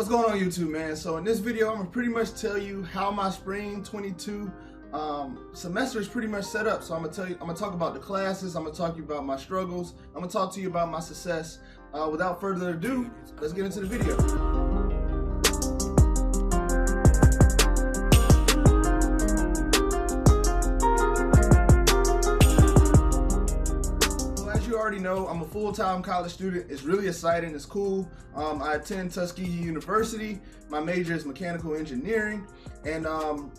What's going on YouTube, man? So in this video I'm gonna pretty much tell you how my spring 22 semester is pretty much set up. So I'm gonna talk about the classes, I'm gonna talk to you about my struggles, I'm gonna talk to you about my success. Without further ado, let's get into the video. Already know I'm a full-time college student. It's really exciting, it's cool. I attend Tuskegee University. My major is mechanical engineering, and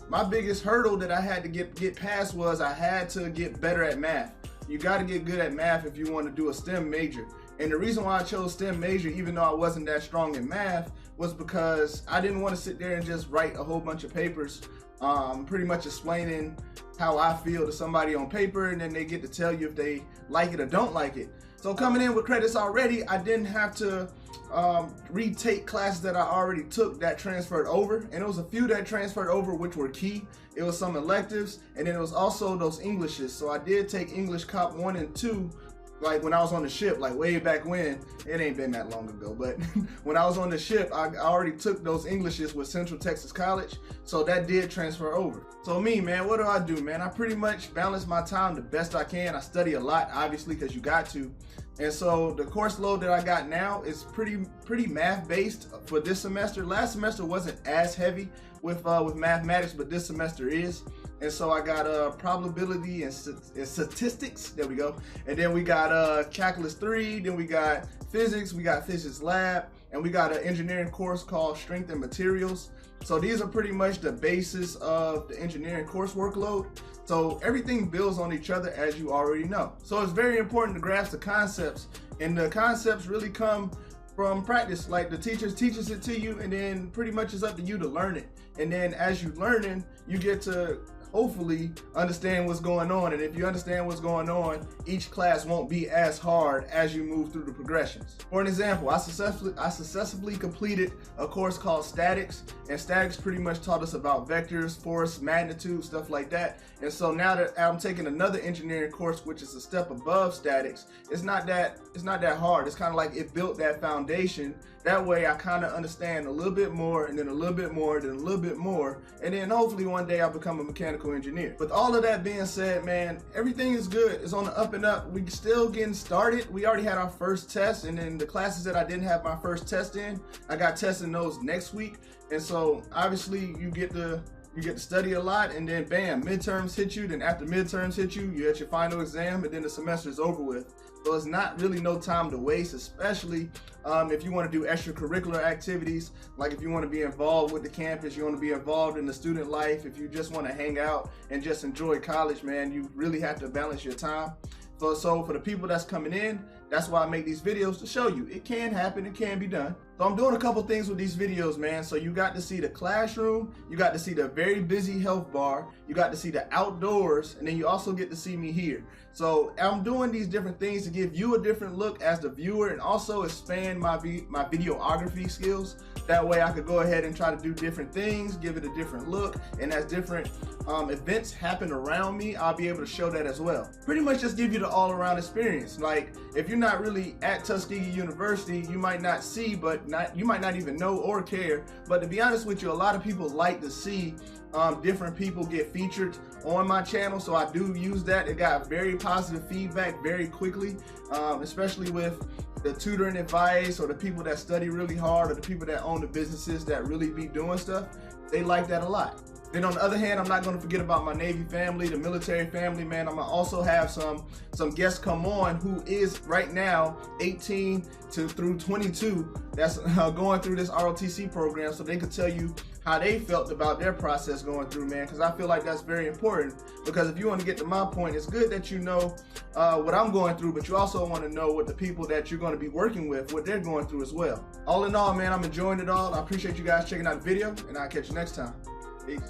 my biggest hurdle that I had to get past was I had to get better at math. You got to get good at math if you want to do a STEM major. And the reason why I chose STEM major, even though I wasn't that strong in math, was because I didn't want to sit there and just write a whole bunch of papers pretty much explaining how I feel to somebody on paper, and then they get to tell you if they like it or don't like it. So coming in with credits already, I didn't have to retake classes that I already took that transferred over, and there was a few that transferred over which were key. It was some electives, and then it was also those Englishes. So I did take English Cop 1 and 2 like when I was on the ship, like way back when. It ain't been that long ago, but when I was on the ship, I already took those Englishes with Central Texas College, so that did transfer over. So me, man, what do? Man, I pretty much balance my time the best I can. I study a lot, obviously, because you got to. And so the course load that I got now is pretty math based for this semester. Last semester wasn't as heavy with mathematics, but this semester is. And so I got probability and statistics, there we go. And then we got calculus 3, then we got physics lab, and we got an engineering course called strength and materials. So these are pretty much the basis of the engineering course workload. So everything builds on each other, as you already know. So it's very important to grasp the concepts, and the concepts really come from practice. Like the teachers teaches it to you, and then pretty much it's up to you to learn it. And then as you learning, you get to hopefully understand what's going on. And if you understand what's going on, each class won't be as hard as you move through the progressions. For an example, I successfully completed a course called statics, and statics pretty much taught us about vectors, force, magnitude, stuff like that. And so now that I'm taking another engineering course, which is a step above statics, it's not that hard. It's kind of like it built that foundation. That way I kind of understand a little bit more, and then a little bit more, then a little bit more, and then hopefully one day I'll become a mechanical engineer. With all of that being said, man, everything is good. It's on the up and up. We still getting started. We already had our first test, and then the classes that I didn't have my first test in, I got tests in those next week. And so obviously you get to study a lot, and then bam, midterms hit you. Then after midterms hit you, you at your final exam, and then the semester is over with. So it's not really no time to waste, especially if you want to do extracurricular activities, like if you want to be involved with the campus, you want to be involved in the student life, if you just want to hang out and just enjoy college, man, you really have to balance your time. So for the people that's coming in, that's why I make these videos, to show you it can happen, it can be done. So I'm doing a couple things with these videos, man. So you got to see the classroom, you got to see the very busy health bar, you got to see the outdoors, and then you also get to see me here. So I'm doing these different things to give you a different look as the viewer, and also expand my videography skills. That way I could go ahead and try to do different things, give it a different look, and as different events happen around me, I'll be able to show that as well. Pretty much just give you the all-around experience. Like if you're not really at Tuskegee University, you might not see, but you might not even know or care. But to be honest with you, a lot of people like to see different people get featured on my channel, so I do use that. It got very positive feedback very quickly, especially with the tutoring advice, or the people that study really hard, or the people that own the businesses that really be doing stuff. They like that a lot. Then on the other hand, I'm not going to forget about my Navy family, the military family, man. I'm going to also have some guests come on who is right now 18 through 22 that's going through this ROTC program, so they could tell you how they felt about their process going through, man, because I feel like that's very important. Because if you want to get to my point, it's good that you know what I'm going through, but you also want to know what the people that you're going to be working with, what they're going through as well. All in all, man, I'm enjoying it all. I appreciate you guys checking out the video, and I'll catch you next time. Peace.